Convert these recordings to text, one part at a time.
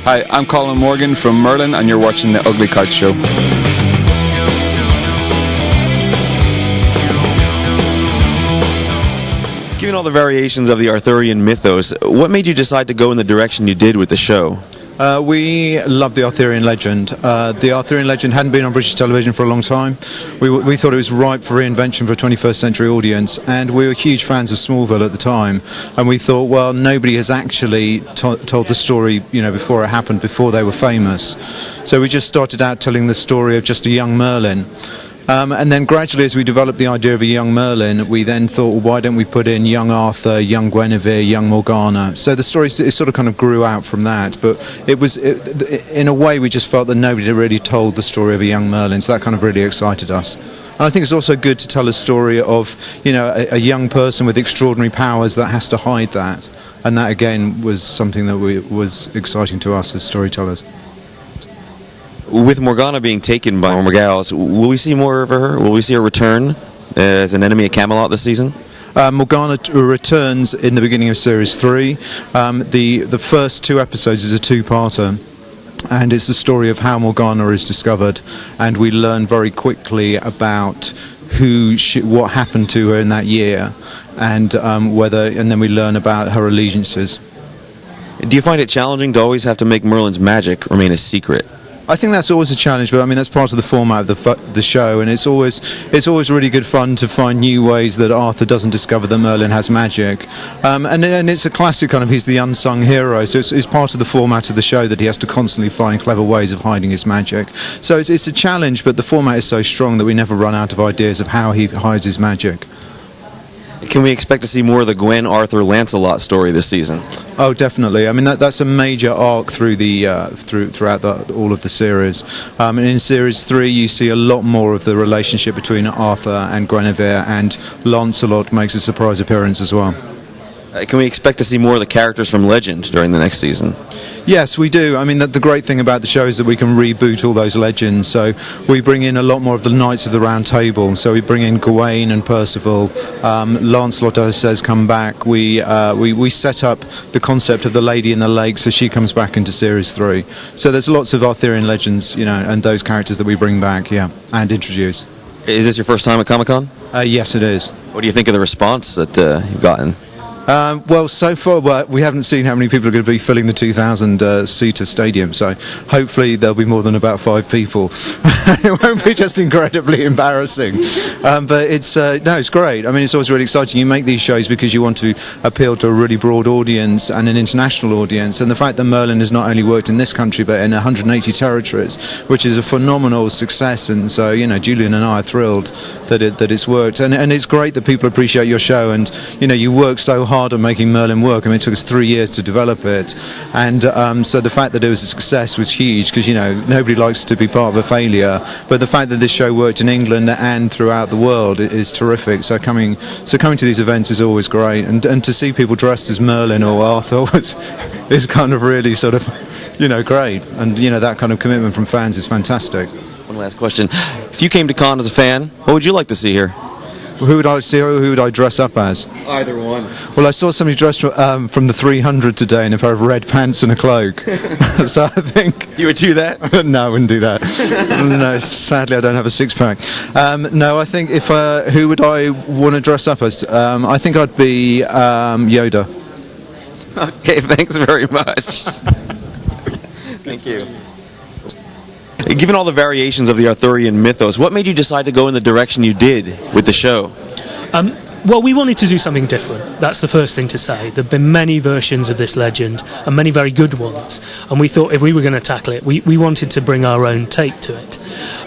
Hi, I'm Colin Morgan from Merlin, and you're watching The Ugly Card Show. Given all the variations of the Arthurian mythos, what made you decide to go in the direction you did with the show? We love the Arthurian legend. The Arthurian legend hadn't been on British television for a long time. We thought it was ripe for reinvention for a 21st century audience, and we were huge fans of Smallville at the time. And we thought, well, nobody has actually told the story, before it happened, before they were famous. So we just started out telling the story of just a young Merlin. And then gradually, as we developed the idea of a young Merlin, we then thought, well, why don't we put in young Arthur, young Guinevere, young Morgana? So the story sort of kind of grew out from that. But in a way, we just felt that nobody had really told the story of a young Merlin, so that kind of really excited us. And I think it's also good to tell a story of, a young person with extraordinary powers that has to hide that. And that, again, was something that was exciting to us as storytellers. With Morgana being taken by Morgals, will we see more of her? Will we see her return as an enemy at Camelot this season? Morgana returns in the beginning of Series 3. The first 2 episodes is a 2-parter. And it's the story of how Morgana is discovered. And we learn very quickly about what happened to her in that year. And then we learn about her allegiances. Do you find it challenging to always have to make Merlin's magic remain a secret? I think that's always a challenge, but I mean that's part of the format of the show, and it's always really good fun to find new ways that Arthur doesn't discover that Merlin has magic, and it's a classic kind of he's the unsung hero, so it's part of the format of the show that he has to constantly find clever ways of hiding his magic. So it's a challenge, but the format is so strong that we never run out of ideas of how he hides his magic. Can we expect to see more of the Gwen, Arthur, Lancelot story this season? Oh, definitely. I mean, that's a major arc through throughout all of the series. And in Series 3, you see a lot more of the relationship between Arthur and Guinevere, and Lancelot makes a surprise appearance as well. Can we expect to see more of the characters from Legend during the next season? Yes, we do. I mean, the great thing about the show is that we can reboot all those legends. So we bring in a lot more of the Knights of the Round Table. So we bring in Gawain and Percival. Lancelot, as says, come back. We set up the concept of the Lady in the Lake, so she comes back into Series 3. So there's lots of Arthurian legends, and those characters that we bring back, and introduce. Is this your first time at Comic-Con? Yes, it is. What do you think of the response that you've gotten? Well, so far we haven't seen how many people are going to be filling the 2,000-seater stadium, so hopefully there'll be more than about 5 people. It won't be just incredibly embarrassing, but it's great. I mean, it's always really exciting. You make these shows because you want to appeal to a really broad audience and an international audience, and the fact that Merlin has not only worked in this country but in 180 territories, which is a phenomenal success, and so Julian and I are thrilled that it's worked, and it's great that people appreciate your show, and you work so hard on making Merlin work. I mean, it took us 3 years to develop it, and so the fact that it was a success was huge, because nobody likes to be part of a failure, but the fact that this show worked in England and throughout the world is terrific. So coming to these events is always great, and to see people dressed as Merlin or Arthur is kind of really sort of great, and that kind of commitment from fans is fantastic. One last question: if you came to con as a fan, what would you like to see here? Who would I see, or who would I dress up as? Either one. Well, I saw somebody dressed from the 300 today in a pair of red pants and a cloak. So I think... You would do that? No, I wouldn't do that. No, sadly I don't have a six-pack. No, I think who would I want to dress up as? I think I'd be Yoda. Okay, thanks very much. Thank you. Given all the variations of the Arthurian mythos, what made you decide to go in the direction you did with the show? Well, we wanted to do something different. That's the first thing to say. There have been many versions of this legend, and many very good ones. And we thought if we were going to tackle it, we wanted to bring our own take to it.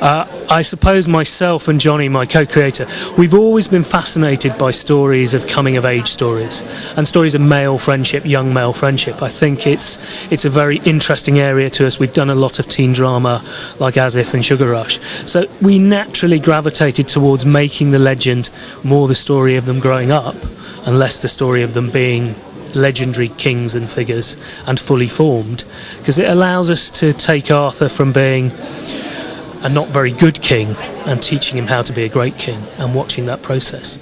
I suppose myself and Johnny, my co-creator, we've always been fascinated by stories of coming-of-age stories, and stories of male friendship, young male friendship. I think it's a very interesting area to us. We've done a lot of teen drama, like As If and Sugar Rush. So we naturally gravitated towards making the legend more the story of them growing up, and less the story of them being legendary kings and figures and fully formed, because it allows us to take Arthur from being a not very good king and teaching him how to be a great king, and watching that process.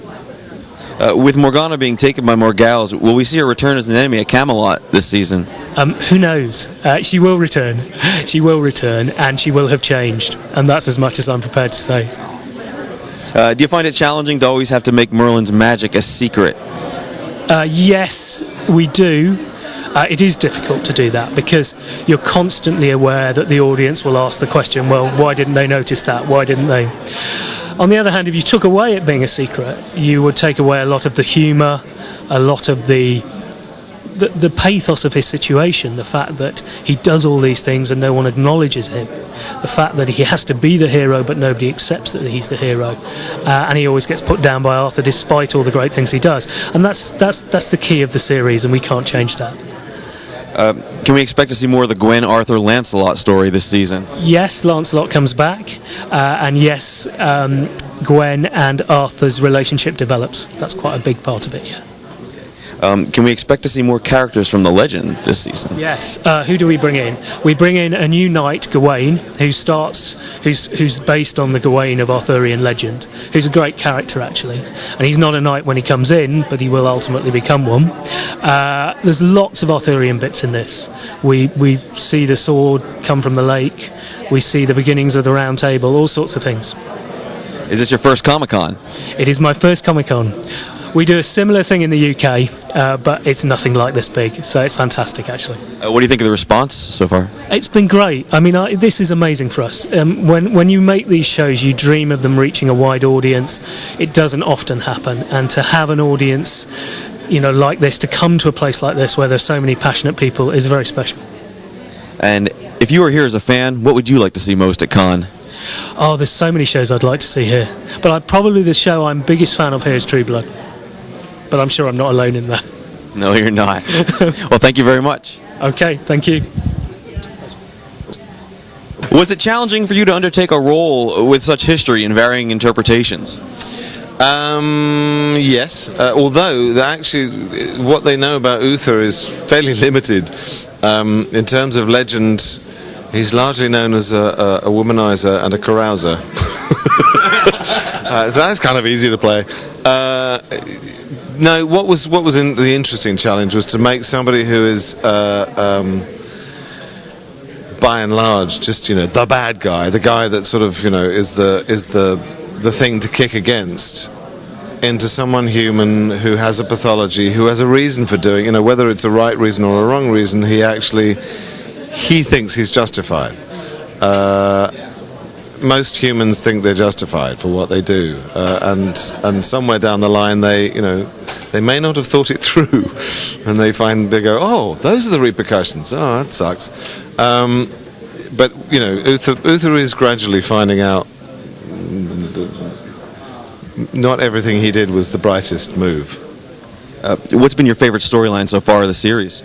With Morgana being taken by Morgals, will we see her return as an enemy at Camelot this season? Who knows? She will return. She will return, and she will have changed. And that's as much as I'm prepared to say. Do you find it challenging to always have to make Merlin's magic a secret? Yes, we do. It is difficult to do that because you're constantly aware that the audience will ask the question, well, why didn't they notice that? Why didn't they? On the other hand, if you took away it being a secret, you would take away a lot of the humour, a lot of the pathos of his situation, the fact that he does all these things and no one acknowledges him, the fact that he has to be the hero but nobody accepts that he's the hero, and he always gets put down by Arthur despite all the great things he does. And that's the key of the series, and we can't change that. Can we expect to see more of the Gwen, Arthur, Lancelot story this season? Yes, Lancelot comes back, and yes, Gwen and Arthur's relationship develops. That's quite a big part of it, yeah. Can we expect to see more characters from the legend this season? Yes. Who do we bring in? We bring in a new knight, Gawain, who's based on the Gawain of Arthurian legend, who's a great character actually. And he's not a knight when he comes in, but he will ultimately become one. There's lots of Arthurian bits in this. We see the sword come from the lake. We see the beginnings of the Round Table, all sorts of things. Is this your first Comic-Con? It is my first Comic-Con. We do a similar thing in the UK, but it's nothing like this big, so it's fantastic actually. What do you think of the response so far? It's been great. I mean, this is amazing for us. When you make these shows, you dream of them reaching a wide audience. It doesn't often happen, and to have an audience, like this, to come to a place like this where there's so many passionate people is very special. And if you were here as a fan, what would you like to see most at Con? Oh, there's so many shows I'd like to see here, but probably the show I'm biggest fan of here is True Blood. But I'm sure I'm not alone in that. No, you're not. Well, thank you very much. Okay, thank you. Was it challenging for you to undertake a role with such history and varying interpretations? Yes, although actually what they know about Uther is fairly limited. In terms of legend, he's largely known as a womanizer and a carouser. So that's kind of easy to play. No, what was the interesting challenge was to make somebody who is, by and large, just the bad guy, the guy that sort of is the thing to kick against, into someone human who has a pathology, who has a reason for doing, whether it's a right reason or a wrong reason, he thinks he's justified. Most humans think they're justified for what they do, and somewhere down the line they may not have thought it through, and they go, oh, those are the repercussions. Oh, that sucks. But Uther is gradually finding out not everything he did was the brightest move. What's been your favorite storyline so far of the series?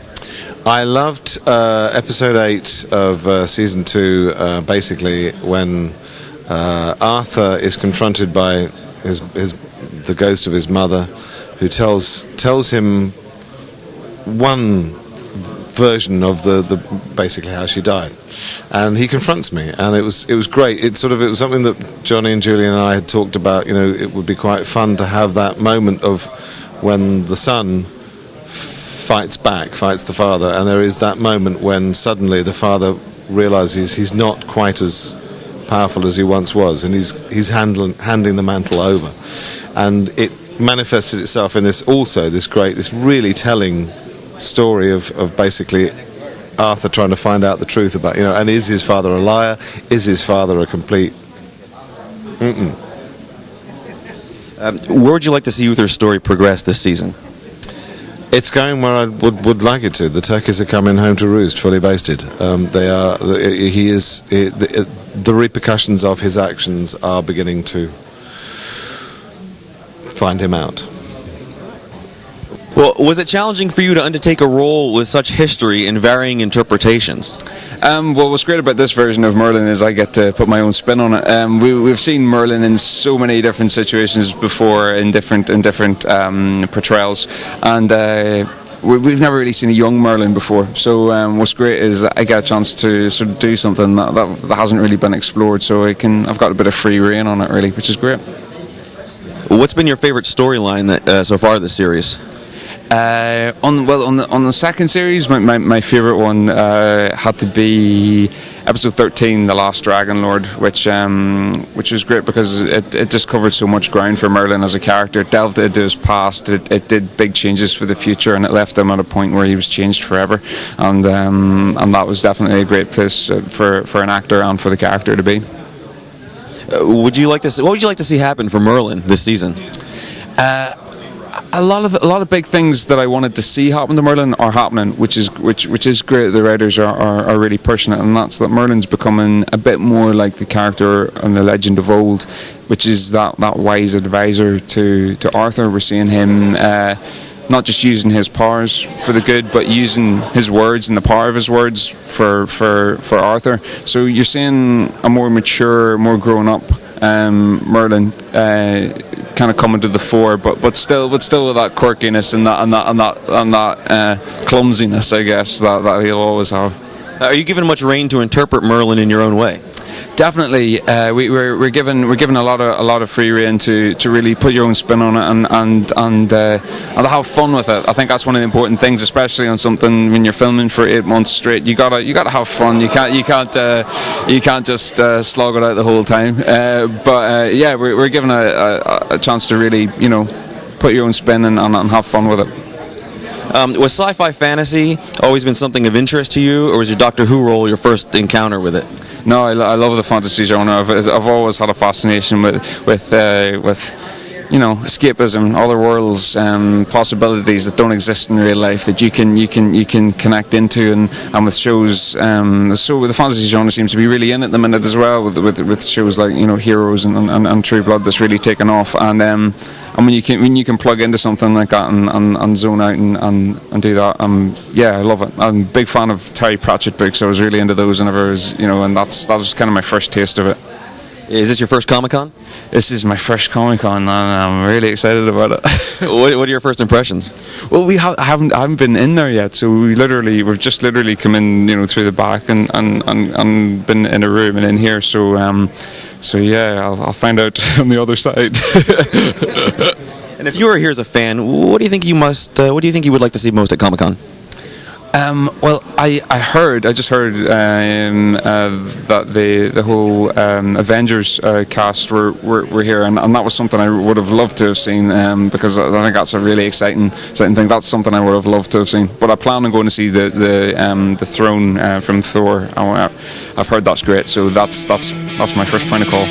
I loved episode 8 of season 2, basically when Arthur is confronted by the ghost of his mother, who tells him one version of the basically how she died, and he confronts me, and it was great. It was something that Johnny and Julie and I had talked about. It would be quite fun to have that moment of when the son fights the father, and there is that moment when suddenly the father realizes he's not quite as powerful as he once was, and he's handing the mantle over, and it manifested itself in this really telling story of basically Arthur trying to find out the truth about and is his father a liar, is his father a complete Where would you like to see Uther's story progress this season? It's going where I would like it to. The turkeys are coming home to roost, fully basted. The repercussions of his actions are beginning to find him out. Well, was it challenging for you to undertake a role with such history and varying interpretations? Well, what's great about this version of Merlin is I get to put my own spin on it. We've seen Merlin in so many different situations before, in different portrayals, and we've never really seen a young Merlin before. So what's great is I get a chance to sort of do something that hasn't really been explored. So I've got a bit of free rein on it, really, which is great. What's been your favorite storyline that so far this series? On the second series, my favourite one had to be episode 13, The Last Dragon Lord, which was great because it just covered so much ground for Merlin as a character. It delved into his past, it did big changes for the future, and it left him at a point where he was changed forever. And that was definitely a great place for an actor and for the character to be. What would you like to see happen for Merlin this season? A lot of big things that I wanted to see happen to Merlin are happening, which is great. The writers are really pushing it, and that's that Merlin's becoming a bit more like the character and the legend of old, which is that wise advisor to Arthur. We're seeing him not just using his powers for the good, but using his words and the power of his words for Arthur. So you're seeing a more mature, more grown up Merlin kind of coming to the fore, but still with that quirkiness and that clumsiness, I guess, that he'll always have. Are you given much rein to interpret Merlin in your own way? Definitely, we're given a lot of free rein to really put your own spin on it and have fun with it. I think that's one of the important things, especially on something when you're filming for 8 months straight. You gotta have fun. You can't just slog it out the whole time. But we're given a chance to really put your own spin and have fun with it. Was sci-fi fantasy always been something of interest to you, or was your Doctor Who role your first encounter with it? No, I love the fantasy genre. I've always had a fascination with escapism, other worlds, possibilities that don't exist in real life that you can connect into, and with shows. So the fantasy genre seems to be really in at the minute as well, with shows like Heroes and True Blood that's really taken off, and when you can plug into something like that and zone out and do that, I love it. I'm a big fan of Terry Pratchett books. I was really into those whenever I was, and that was kind of my first taste of it. Is this your first Comic-Con? This is my first Comic-Con, and I'm really excited about it. What are your first impressions? Well, I haven't been in there yet, so we've just literally come in, through the back and been in a room and in here. So I'll find out on the other side. And if you were here as a fan, what do you think you would like to see most at Comic-Con? Well, I just heard that the whole Avengers cast were here, and that was something I would have loved to have seen, because I think that's a really exciting thing. That's something I would have loved to have seen. But I plan on going to see the throne from Thor. I've heard that's great, so that's my first point of call.